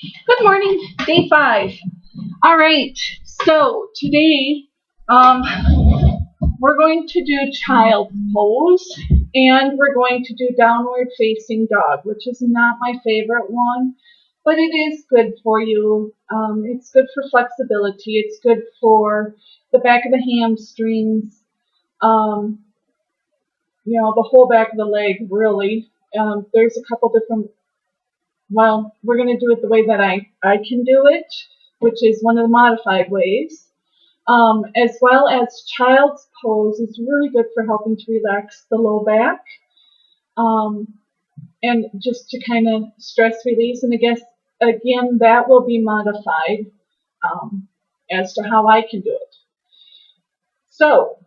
Good morning, day 5. All right, so today um, we're going to do child pose and we're going to do downward facing dog, which is not my favorite one, but it is good for you. It's good for flexibility, it's good for the back of the hamstrings, um, the whole back of the leg, really. There's a couple different we're going to do it the way that I can do it, which is one of the modified ways. As well as child's pose is really good for helping to relax the low back um, and just to kind of stress release. And I guess, again, that will be modified um, as to how I can do it. So,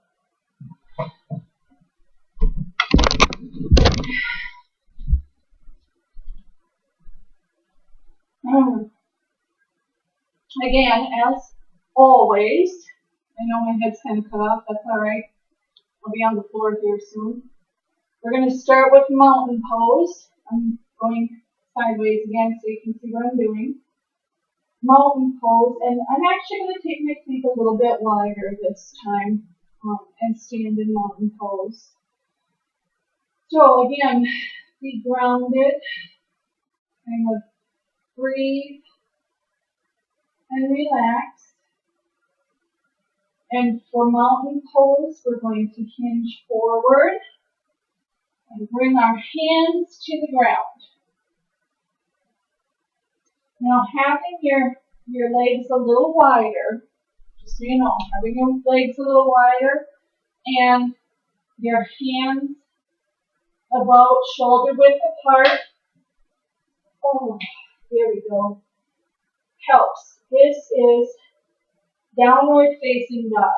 again, as always, I know my head's kind of cut off, that's all right. I'll be on the floor here soon. We're going to start with mountain pose. I'm going sideways again so you can see what I'm doing. Mountain pose, and I'm actually going to take my feet a little bit wider this time and stand in mountain pose. So again, be grounded, kind of breathe and relax. And for mountain pose, we're going to hinge forward and bring our hands to the ground. Now, having your legs a little wider, just so you know, having your legs a little wider and your hands about shoulder width apart. Oh, there we go. Helps. This is downward facing dog.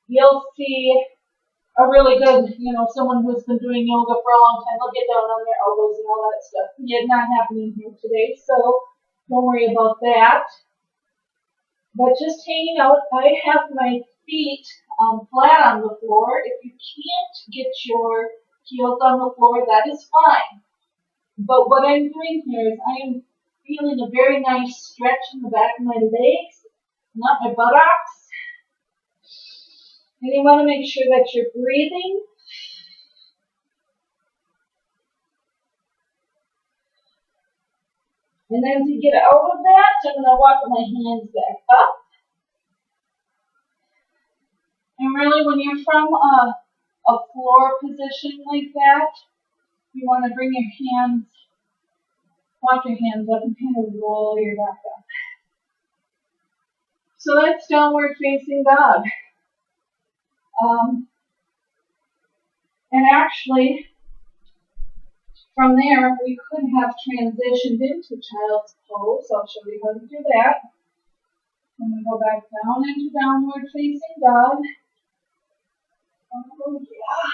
You'll see a really good, someone who's been doing yoga for a long time, they'll get down on their elbows and all that stuff. It's not happening here today, so don't worry about that. But just hanging out, I have my feet flat on the floor. If you can't get your heels on the floor, that is fine. But what I'm doing here is I am feeling a very nice stretch in the back of my legs, not my buttocks. And you want to make sure that you're breathing. And then to get out of that, I'm going to walk my hands back up. And really, when you're from a floor position like that, you want to bring your hands, walk your hands up and kind of roll your back up. So that's downward facing dog. And actually, from there, we could have transitioned into child's pose. I'll show you how to do that. I'm going to go back down into downward facing dog. Oh, yeah.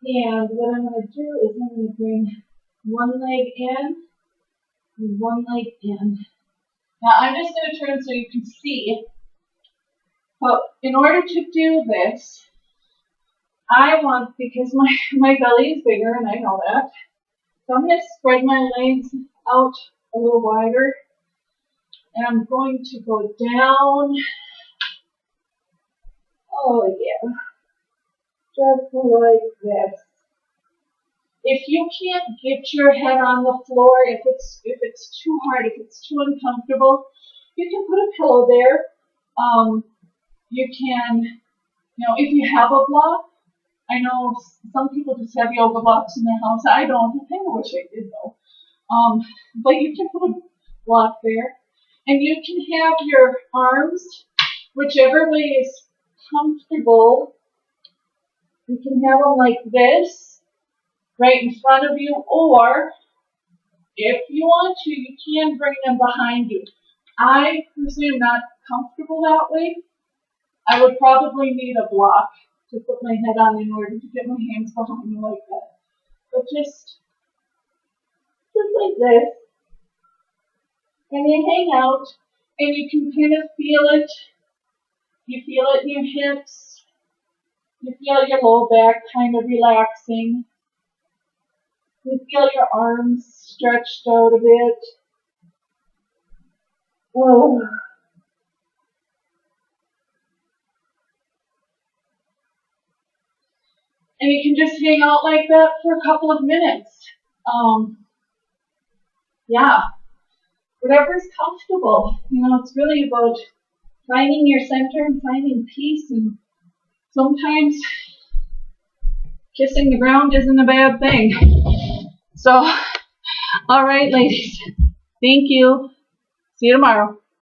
And what I'm going to do is I'm going to bring one leg in and one leg in. Now, I'm just going to turn so you can see. But in order to do this, because my belly is bigger, and I know that, so I'm going to spread my legs out a little wider, and I'm going to go down, oh yeah, just like this. If you can't get your head on the floor, if it's too hard, if it's too uncomfortable, you can put a pillow there. You can, if you have a block, I know some people just have yoga blocks in their house. I don't. I kind of wish I did though. But you can put a block there, and you can have your arms, whichever way is comfortable. You can have them like this, right in front of you, or if you want to, you can bring them behind you. I personally am not comfortable that way. I would probably need a block to put my head on in order to get my hands behind me like that. But just like this. And you hang out, and you can kind of feel it. You feel it in your hips. You feel your low back kind of relaxing. You feel your arms stretched out a bit. Oh. And you can just hang out like that for a couple of minutes. Yeah, whatever's comfortable. It's really about finding your center and finding peace. And sometimes kissing the ground isn't a bad thing. So, all right, ladies. Thank you. See you tomorrow.